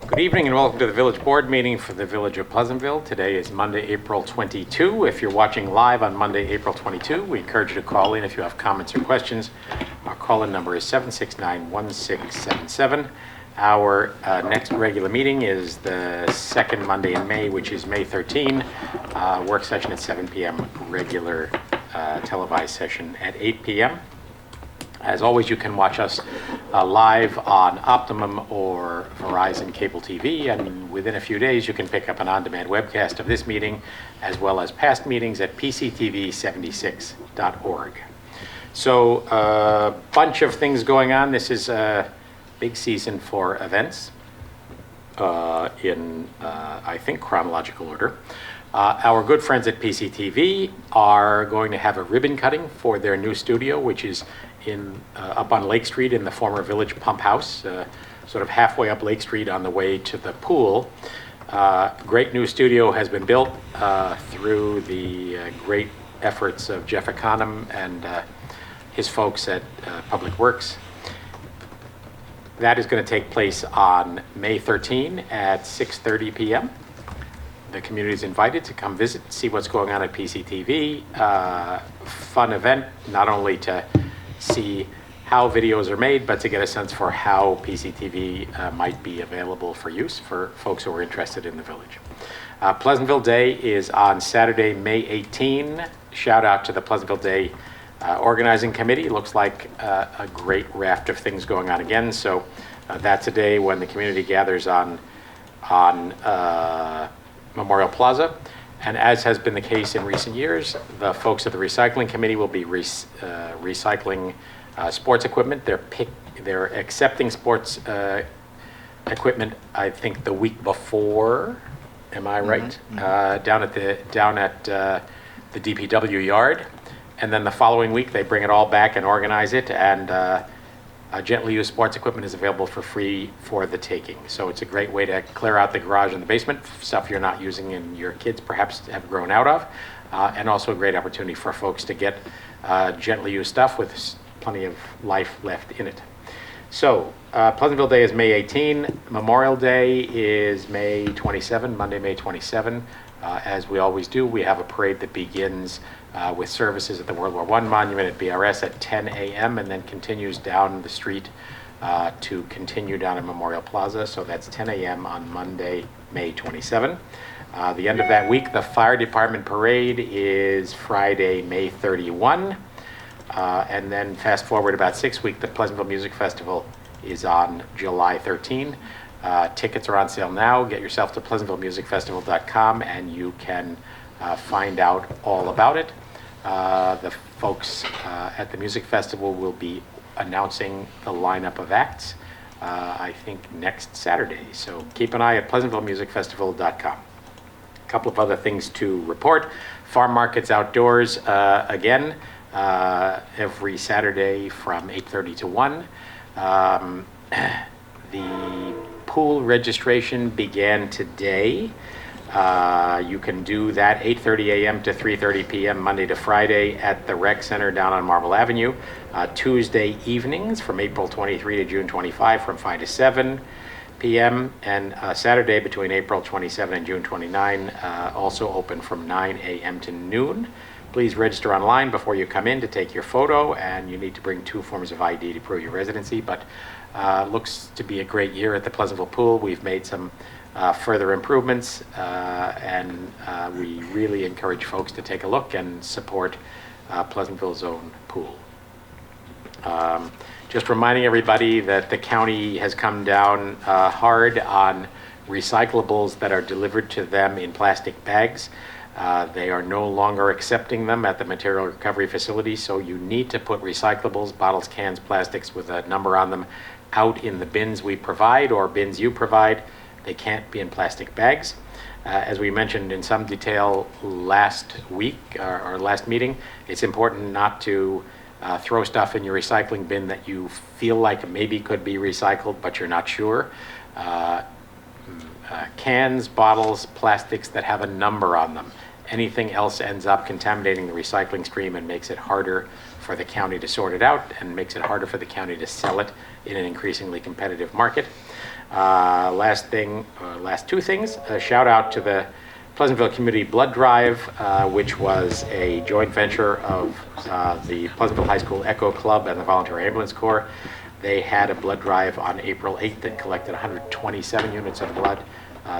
Good evening and welcome to the Village Board meeting for the Village of Pleasantville. Today is Monday, April 22. If you're watching live on Monday, April 22, we encourage you to call in if you have comments or questions. Our call-in number is 769-1677. Our next regular meeting is the second Monday in May, which is May 13. Work session at 7 p.m., regular televised session at 8 p.m. As always, you can watch us live on Optimum or Verizon Cable TV, and within a few days you can pick up an on-demand webcast of this meeting as well as past meetings at pctv76.org. So a bunch of things going on. This is a big season for events in, I think, chronological order. Our good friends at PCTV are going to have a ribbon cutting for their new studio, which is up on Lake Street in the former Village Pump House, sort of halfway up Lake Street on the way to the pool. Great new studio has been built through the great efforts of Jeff Econom and his folks at Public Works. That is going to take place on May 13 at 6:30 p.m. The community is invited to come visit, see what's going on at PCTV. Fun event, not only to see how videos are made, but to get a sense for how PCTV might be available for use for folks who are interested in the village. Pleasantville Day is on Saturday, May 18. Shout out to the Pleasantville Day organizing committee. Looks like a great raft of things going on again. So that's a day when the community gathers on Memorial Plaza. And as has been the case in recent years, the folks at the recycling committee will be recycling sports equipment. They're accepting sports equipment, I think, the week before. Am I right? Mm-hmm. Down at the DPW yard, and then the following week they bring it all back and organize it. And gently used sports equipment is available for free for the taking. So it's a great way to clear out the garage and the basement, stuff you're not using and your kids perhaps have grown out of, and also a great opportunity for folks to get gently used stuff with plenty of life left in it. So Pleasantville Day is May 18. Memorial Day is May 27, Monday, May 27. As we always do, we have a parade that begins with services at the World War I Monument at BRS at 10 a.m. and then continues down the street to continue down at Memorial Plaza. So that's 10 a.m. on Monday, May 27. The end of that week, the fire department parade is Friday, May 31. And then fast forward about 6 weeks, the Pleasantville Music Festival is on July 13. Tickets are on sale now. Get yourself to pleasantvillemusicfestival.com and you can find out all about it. The folks at the music festival will be announcing the lineup of acts, I think next Saturday. So keep an eye at pleasantvillemusicfestival.com. A couple of other things to report. Farm markets outdoors again every Saturday from 8:30 to 1. The pool registration began today. You can do that 8:30 a.m. to 3:30 p.m. Monday to Friday at the Rec Center down on Marble Avenue. Tuesday evenings from April 23 to June 25 from 5 to 7 p.m. and Saturday between April 27 and June 29 also open from 9 a.m. to noon. Please register online before you come in to take your photo, and you need to bring 2 forms of ID to prove your residency. But looks to be a great year at the Pleasantville Pool. We've made some further improvements, and we really encourage folks to take a look and support Pleasantville's own pool. Just reminding everybody that the county has come down hard on recyclables that are delivered to them in plastic bags. They are no longer accepting them at the material recovery facility, so you need to put recyclables, bottles, cans, plastics with a number on them out in the bins we provide or bins you provide. They can't be in plastic bags. As we mentioned in some detail last week, our last meeting, it's important not to throw stuff in your recycling bin that you feel like maybe could be recycled, but you're not sure. Cans, bottles, plastics that have a number on them Anything else ends up contaminating the recycling stream and makes it harder for the county to sort it out and makes it harder for the county to sell it in an increasingly competitive market. Last two things, a shout out to the Pleasantville Community Blood Drive, which was a joint venture of the Pleasantville High School Echo Club and the Volunteer Ambulance Corps. They had a blood drive on April 8th that collected 127 units of blood.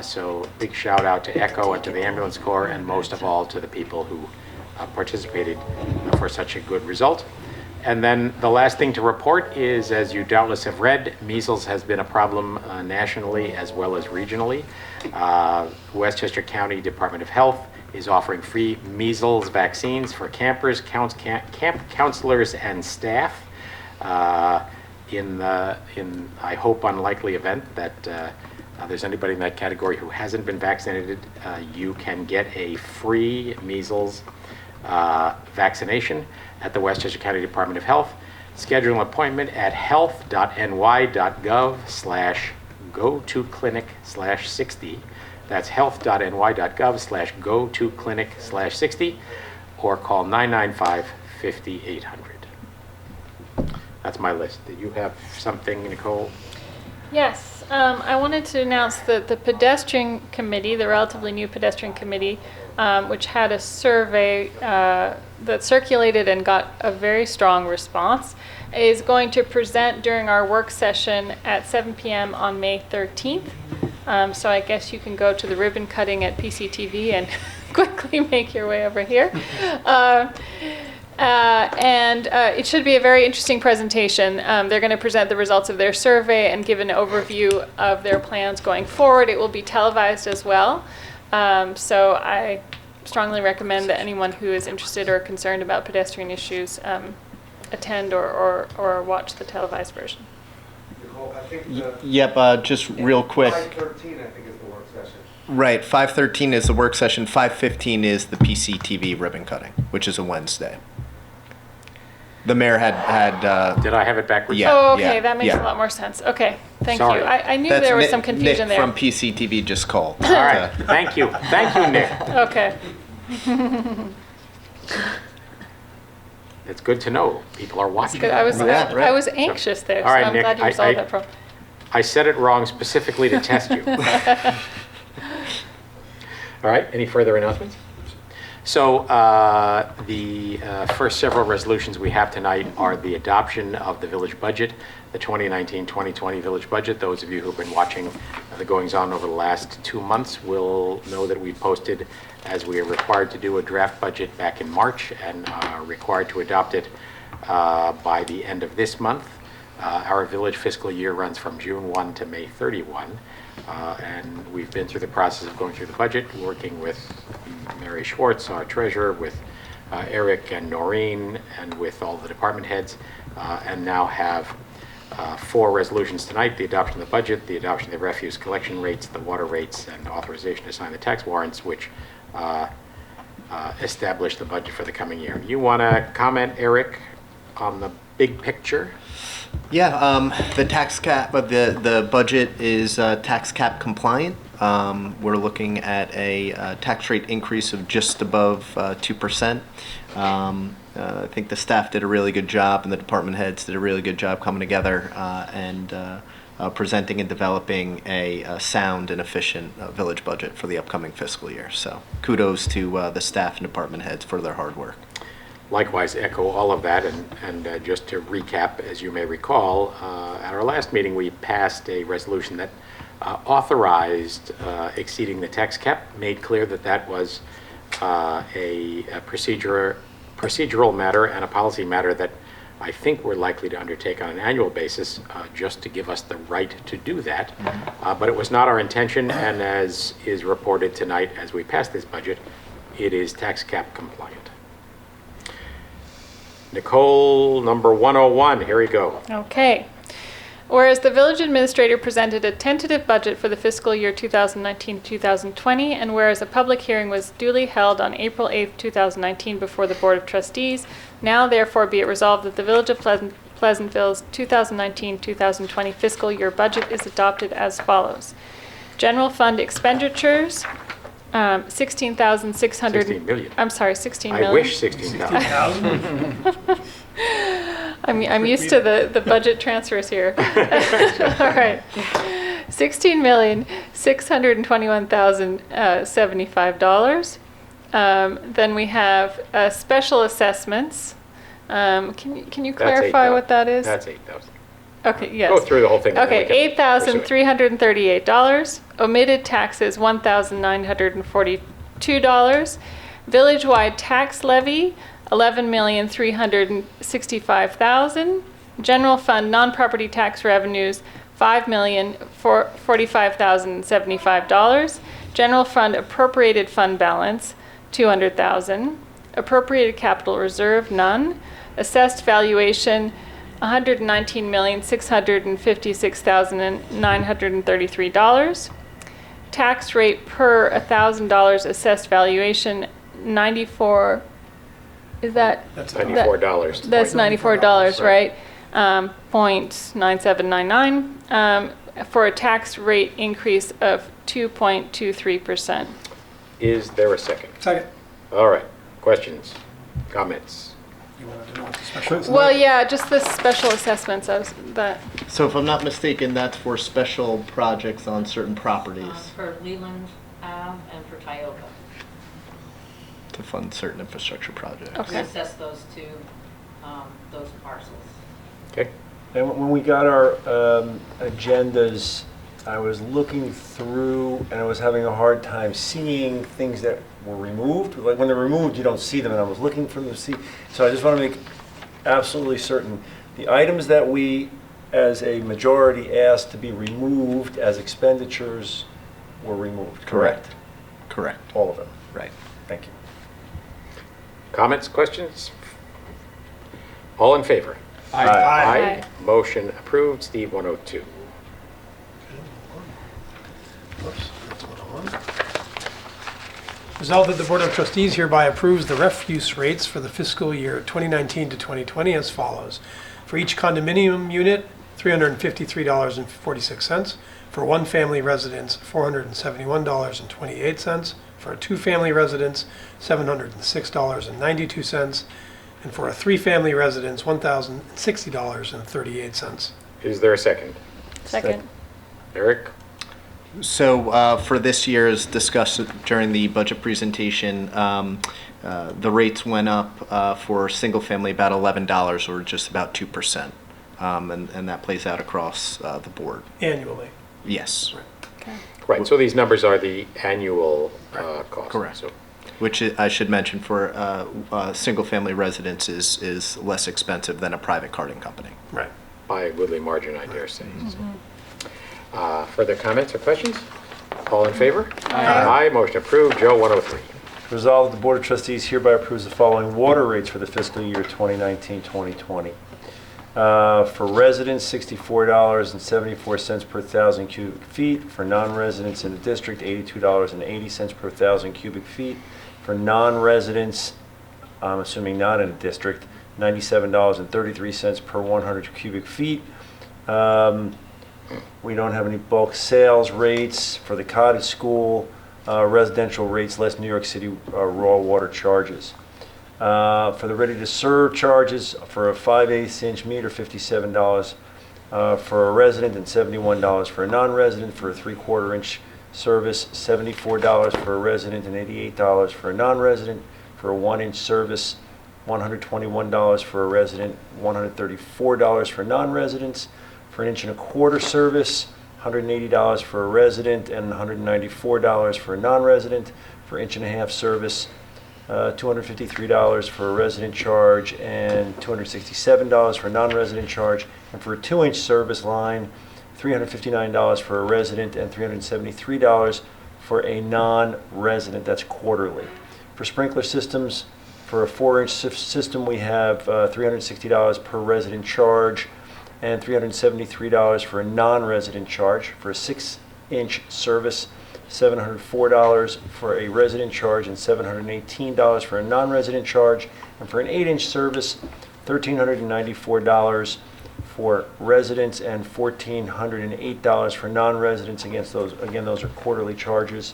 So big shout out to Echo and to the Ambulance Corps, and most of all to the people who participated for such a good result. And then the last thing to report is, as you doubtless have read, measles has been a problem nationally as well as regionally. Westchester County Department of Health is offering free measles vaccines for campers, camp counselors, and staff. In I hope unlikely event that there's anybody in that category who hasn't been vaccinated, you can get a free measles vaccination at the Westchester County Department of Health. Schedule an appointment at health.ny.gov/go-to-clinic/60. That's health.ny.gov/go-to-clinic/60, or call 995-5800. That's my list. Did you have something, Nicole? Yes, I wanted to announce that the pedestrian committee, the relatively new pedestrian committee, which had a survey that circulated and got a very strong response, is going to present during our work session at 7 p.m. on May 13th. So I guess you can go to the ribbon cutting at PCTV and quickly make your way over here. It should be a very interesting presentation. They're going to present the results of their survey and give an overview of their plans going forward. It will be televised as well. So I strongly recommend that anyone who is interested or concerned about pedestrian issues attend or watch the televised version. Nicole, I think just real quick. 5:13, I think, is the work session. Right, 5:13 is the work session. 5:15 is the PCTV ribbon cutting, which is a Wednesday. The mayor had. Did I have it backwards? Yeah. Oh, okay, that makes a lot more sense. Okay, thank Sorry. you. I knew there was some confusion Nick there. from PCTV just called. All right. Thank you, Nick. Okay. It's good to know people are watching. Good. I was anxious there, All right, so I'm Nick, glad you resolved that problem. I said it wrong specifically to test you. All right, any further announcements? So the first several resolutions we have tonight are the adoption of the village budget, the 2019-2020 village budget. Those of you who've been watching the goings-on over the last 2 months will know that we posted, as we are required to do, a draft budget back in March and are required to adopt it by the end of this month. Our village fiscal year runs from June 1 to May 31. And we've been through the process of going through the budget, working with Mary Schwartz, our treasurer, with Eric and Noreen, and with all the department heads, and now have 4 resolutions tonight: the adoption of the budget, the adoption of the refuse collection rates, the water rates, and authorization to sign the tax warrants, which establish the budget for the coming year. You want to comment, Eric, on the big picture? Yeah, the tax cap, the budget is tax cap compliant. We're looking at a tax rate increase of just above 2%. I think the staff did a really good job, and the department heads did a really good job coming together and presenting and developing a sound and efficient village budget for the upcoming fiscal year. So kudos to the staff and department heads for their hard work. Likewise, echo all of that, and just to recap, as you may recall, at our last meeting we passed a resolution that authorized exceeding the tax cap, made clear that that was a procedural matter and a policy matter that I think we're likely to undertake on an annual basis, just to give us the right to do that. But it was not our intention, and as is reported tonight as we pass this budget, it is tax cap compliant. Nicole, number 101, here we go. Okay. Whereas the village administrator presented a tentative budget for the fiscal year 2019-2020, and whereas a public hearing was duly held on April 8, 2019 before the Board of Trustees, now therefore be it resolved that the Village of Pleasantville's 2019-2020 fiscal year budget is adopted as follows. General fund expenditures, 16,600. 16 million. I'm sorry, 16 million. I wish 16,000. I'm used to the budget transfers here. All right. $16,621,075. Then we have special assessments. Can you clarify what that is? That's 8,000. Okay, yes. Go through the whole thing. and then we Okay, can pursue it. $8,338. Omitted taxes, $1,942. Village-wide tax levy, $11,365,000. General fund non-property tax revenues, $5,045,075. General fund appropriated fund balance, $200,000. Appropriated capital reserve, none. Assessed valuation, $119,656,933. Tax rate per $1,000 assessed valuation, 94. Is that? That's $94. That's $94, right? 0.9799 for a tax rate increase of 2.23%. Is there a second? Second. All right. Questions? Comments? You wanted to know what the special is? Well, yeah, just the special assessments. So if I'm not mistaken, that's for special projects on certain properties For Leland Ave and for Tioga. to fund certain infrastructure projects. We Okay. assess those to those parcels. Okay. And when we got our agendas, I was looking through and I was having a hard time seeing things that were removed. Like when they're removed, you don't see them, and I was looking for them to see. So I just want to make absolutely certain the items that we, as a majority, asked to be removed as expenditures were removed. Correct? Correct. All of them. Right. Thank you. Comments, questions? All in favor? Aye. Aye. Motion approved. Steve, 102. Whoops, that's 101. Resolved that the Board of Trustees hereby approves the refuse rates for the fiscal year 2019 to 2020 as follows. For each condominium unit, $353.46. For one family residence, $471.28. For a two-family residence, $706.92. And for a three-family residence, $1,060.38. Is there a second? Second. Eric? So for this year, as discussed during the budget presentation, the rates went up for single family about $11, or just about 2%. And that plays out across the board. Annually. Yes. Okay. Right, so these numbers are the annual costs. Correct. So, Which I should mention for single family residence is less expensive than a private carding company. Right. by a goodly margin, I dare say. So. Further comments or questions? All in favor? Aye. Motion approved. Joe, 103. Resolved that the Board of Trustees hereby approves the following water rates for the fiscal year 2019-2020. For residents, $64.74 per 1,000 cubic feet. For non-residents in the district, $82.80 per 1,000 cubic feet. For non-residents, I'm assuming not in the district, $97.33 per 100 cubic feet. We don't have any bulk sales rates. For the cottage school, residential rates less New York City raw water charges. For the ready-to-serve charges, for a 5/8 inch meter, $57 for a resident and $71 for a non-resident. For a 3/4 inch service, $74 for a resident and $88 for a non-resident. For a 1 inch service, $121 for a resident, $134 for non-residents. For an 1.25 inch service, $180 for a resident and $194 for a non-resident. For 1.5 inch service, $253 for a resident charge and $267 for a non-resident charge. And for a 2 inch service line, $359 for a resident and $373 for a non-resident. That's quarterly. For sprinkler systems, for a 4 inch system, we have $360 per resident charge and $373 for a non-resident charge. For a 6 inch service, $704 for a resident charge and $718 for a non-resident charge. And for an 8 inch service, $1,394 for residents and $1,408 for non-residents. Again, those are quarterly charges.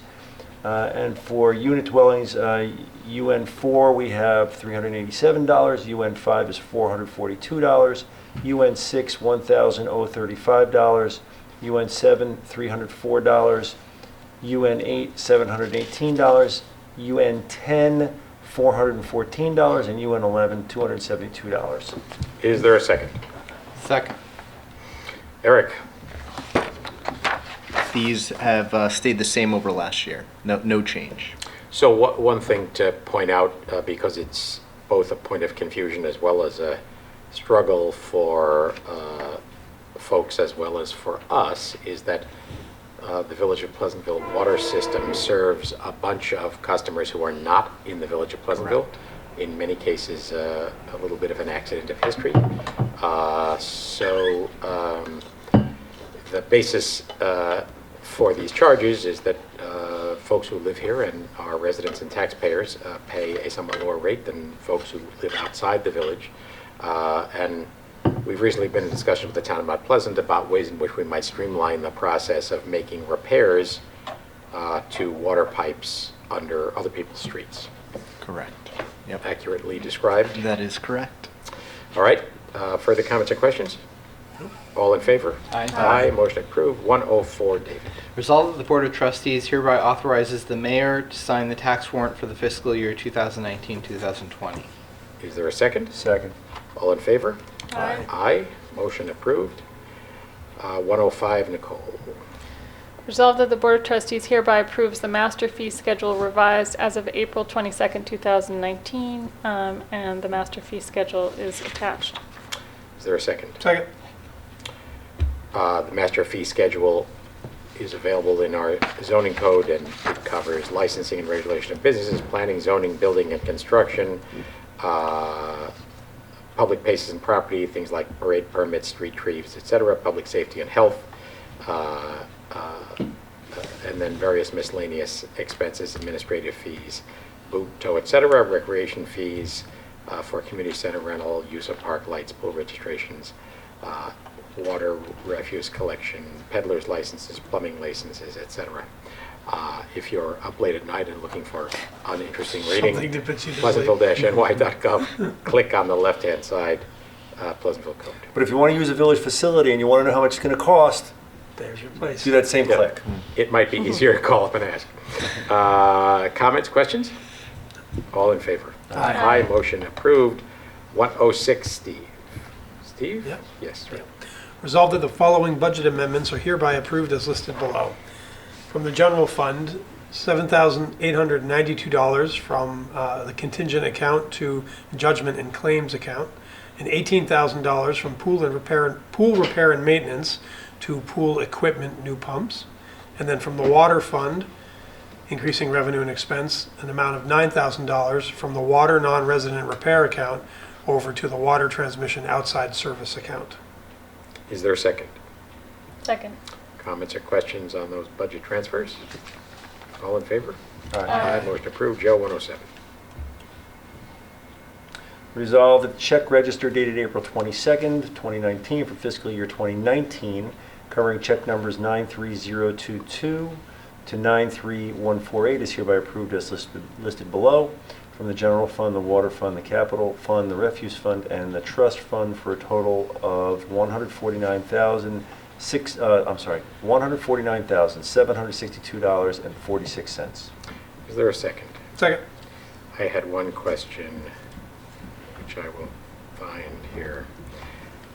And for unit dwellings, UN 4, we have $387. UN 5 is $442. UN 6, $1,035. UN 7, $304. UN 8, $718. UN 10, $414. And UN 11, $272. Is there a second? Second. Eric? These have stayed the same over last year. No change. So one thing to point out, because it's both a point of confusion as well as a struggle for folks as well as for us, is that the Village of Pleasantville water system serves a bunch of customers who are not in the Village of Pleasantville. Correct. In many cases, a little bit of an accident of history. The basis for these charges is that folks who live here and are residents and taxpayers pay a somewhat lower rate than folks who live outside the village. And we've recently been in discussion with the town of Mount Pleasant about ways in which we might streamline the process of making repairs to water pipes under other people's streets. Correct. Yep. Accurately described. That is correct. All right, further comments or questions? All in favor? Aye. Aye, motion approved. 104, David. Resolved that the Board of Trustees hereby authorizes the mayor to sign the tax warrant for the fiscal year 2019-2020. Is there a second? Second. All in favor? Aye. Aye, motion approved. 105, Nicole. Resolved that the Board of Trustees hereby approves the master fee schedule revised as of April 22nd, 2019, and the master fee schedule is attached. Is there a second? Second. The master fee schedule is available in our zoning code, and it covers licensing and regulation of businesses, planning, zoning, building, and construction, public places and property, things like parade permits, street trees, etc., public safety and health, and then various miscellaneous expenses, administrative fees, boot, tow, etc., recreation fees for community center rental, use of park lights, pool registrations, water refuse collection, peddler's licenses, plumbing licenses, etc. If you're up late at night and looking for uninteresting reading, Something to put you to pleasantville-ny.gov, click on the left-hand side, Pleasantville Code. But if you want to use a village facility and you want to know how much it's going to cost, There's your place. do that same Yeah. click. It might be easier to call up and ask. Comments, questions? All in favor? Aye. Aye, motion approved. 106, Steve. Steve? Yep. Yes, sir. Yep. Resolved that the following budget amendments are hereby approved as listed below. From the general fund, $7,892 from the contingent account to judgment and claims account, and $18,000 from pool repair and maintenance to pool equipment new pumps, and then from the water fund, increasing revenue and expense, an amount of $9,000 from the water non-resident repair account over to the water transmission outside service account. Is there a second? Second. Comments or questions on those budget transfers? All in favor? Aye. Motion approved. Joe, 107. Resolved that the check register dated April 22nd, 2019 for fiscal year 2019, covering check numbers 93022 to 93148 is hereby approved as listed below. From the general fund, the water fund, the capital fund, the refuse fund, and the trust fund for a total of $149,762.46. Is there a second? Second. I had one question, which I will find here.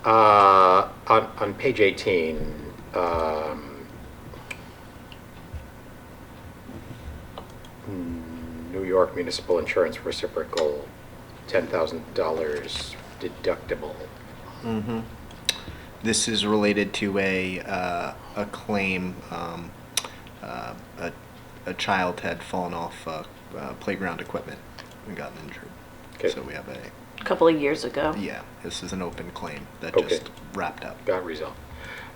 On page 18, New York Municipal Insurance Reciprocal, $10,000 deductible. Mm-hmm. This is related to a claim. A child had fallen off playground equipment and gotten injured. Okay. So we have a Couple of years ago. yeah. This is an open claim that Okay. just wrapped up. Got resolved.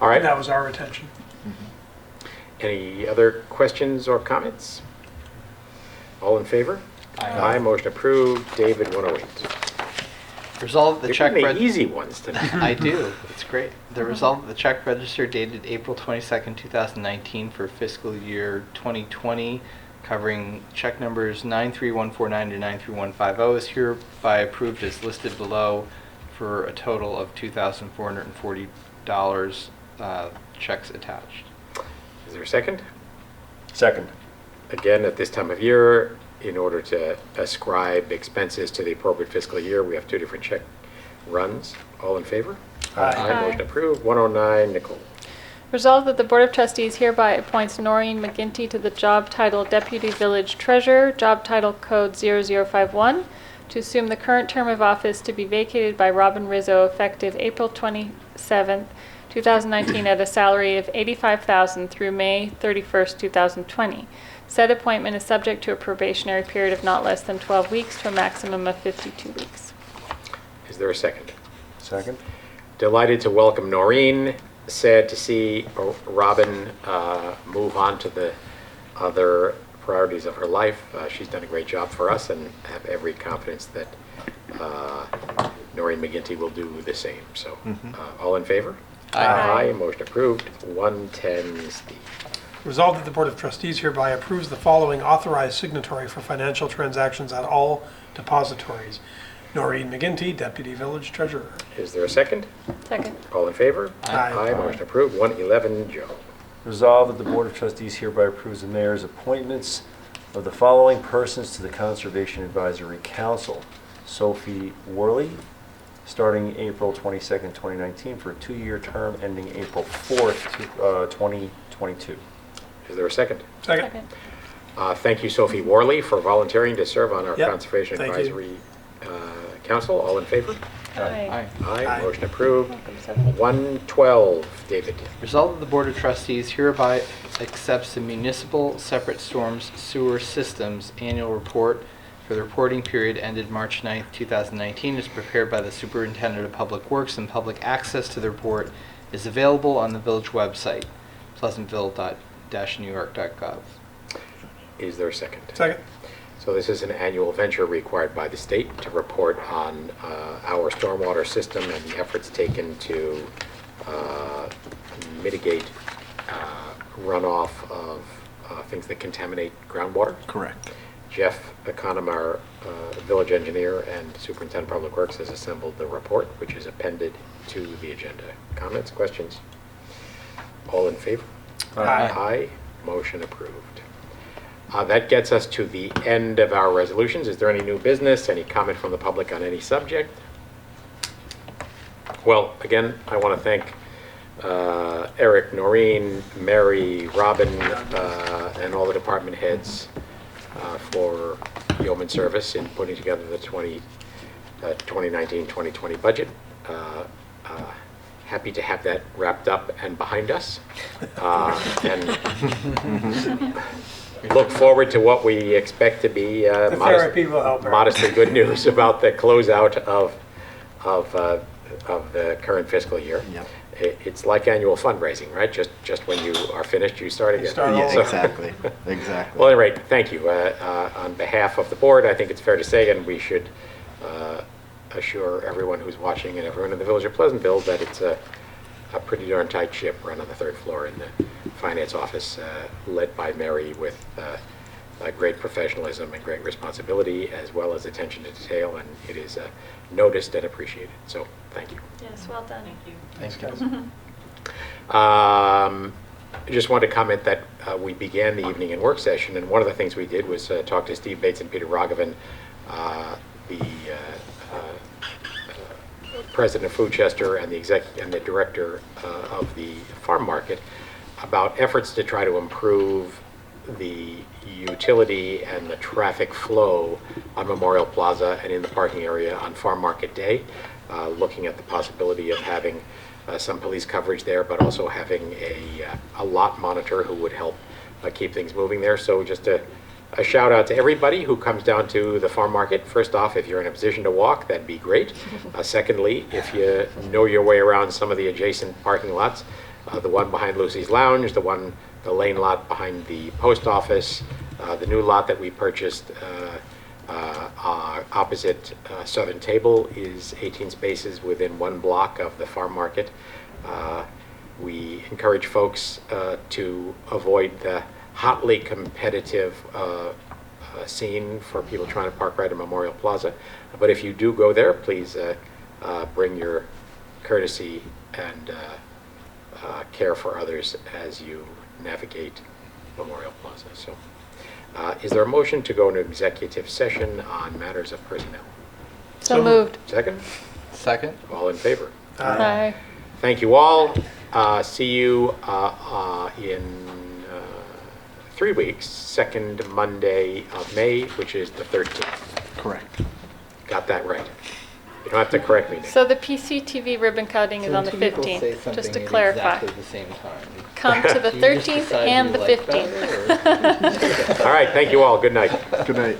All right. That was our retention. Any other questions or comments? All in favor? Aye. Motion approved. David, 108. Resolved that the You're check giving me easy ones tonight. I do. It's great. The result of the check register dated April 22nd, 2019 for fiscal year 2020, covering check numbers 93149 to 93150 is hereby approved as listed below for a total of $2,440, checks attached. Is there a second? Second. Again, at this time of year, in order to ascribe expenses to the appropriate fiscal year, we have two different check runs. All in favor? Aye. Motion approved. 109, Nicole. Resolved that the Board of Trustees hereby appoints Noreen McGinty to the job title Deputy Village Treasurer, job title code 0051, to assume the current term of office to be vacated by Robin Rizzo effective April 27th, 2019 at a salary of $85,000 through May 31st, 2020. Said appointment is subject to a probationary period of not less than 12 weeks to a maximum of 52 weeks. Is there a second? Second. Delighted to welcome Noreen. Sad to see Robin move on to the other priorities of her life. She's done a great job for us and have every confidence that Noreen McGinty will do the same. So, all in favor? Aye. Motion approved. 110, Steve. Resolved that the Board of Trustees hereby approves the following authorized signatory for financial transactions at all depositories. Noreen McGinty, Deputy Village Treasurer. Is there a second? Second. All in favor? Aye. Motion approved. 111, Joe. Resolved that the Board of Trustees hereby approves the mayor's appointments of the following persons to the Conservation Advisory Council. Sophie Worley, starting April 22nd, 2019, for a 2-year term ending April 4th, 2022. Is there a second? Second. Thank you, Sophie Worley, for volunteering to serve on our Yep, Conservation thank you. Advisory Council. All in favor? Aye. Aye. Aye. Motion approved. Welcome, Sophie. 112, David. Resolved that the Board of Trustees hereby accepts the Municipal Separate Storms Sewer Systems Annual Report for the reporting period ended March 9th, 2019, as prepared by the Superintendent of Public Works, and public access to the report is available on the village website, pleasantville.newyork.gov. Is there a second? Second. So this is an annual venture required by the state to report on our stormwater system and the efforts taken to mitigate runoff of things that contaminate groundwater. Correct. Jeff Econom, our village engineer and superintendent of public works, has assembled the report, which is appended to the agenda. Comments, questions? All in favor? Aye. Aye. Motion approved. That gets us to the end of our resolutions. Is there any new business? Any comment from the public on any subject? Well, again, I want to thank Eric, Noreen, Mary, Robin, and all the department heads for yeoman service in putting together the 2019-2020 budget. Happy to have that wrapped up and behind us. And look forward to what we expect to be The therapy will help her. modestly good news about the closeout of the current fiscal year. Yep. It's like annual fundraising, right? Just when you are finished, you start again. start all Yeah, over. exactly. Exactly. Well, at any rate, thank you. On behalf of the board, I think it's fair to say, and we should assure everyone who's watching and everyone in the village of Pleasantville that it's a pretty darn tight ship run on the third floor in the finance office, led by Mary with great professionalism and great responsibility, as well as attention to detail, and it is noticed and appreciated. So, thank you. Yes, well done. Thank you. Thanks, guys. I just wanted to comment that we began the evening and work session, and one of the things we did was talk to Steve Bates and Peter Raghavan, the president of Foodchester and the director of the farm market, about efforts to try to improve the utility and the traffic flow on Memorial Plaza and in the parking area on Farm Market Day, looking at the possibility of having some police coverage there, but also having a lot monitor who would help keep things moving there. So just a shout out to everybody who comes down to the farm market. First off, if you're in a position to walk, that'd be great. Secondly, if you know your way around some of the adjacent parking lots, the one behind Lucy's Lounge, the lane lot behind the post office, the new lot that we purchased opposite Southern Table is 18 spaces within 1 block of the farm market. We encourage folks to avoid the hotly competitive scene for people trying to park right in Memorial Plaza. But if you do go there, please bring your courtesy and care for others as you navigate Memorial Plaza. So, is there a motion to go into executive session on matters of personnel? So moved. Second? Second? All in favor? Aye. Thank you all. See you in 3 weeks, second Monday of May, which is the 13th. Correct. Got that right. You don't have to correct me, Nick. So the PCTV ribbon cutting is on the 15th, just to clarify. Exactly the same time. Come to the You just 13th decide and you the like 15th. better, or- All right, thank you all. Good night. Good night.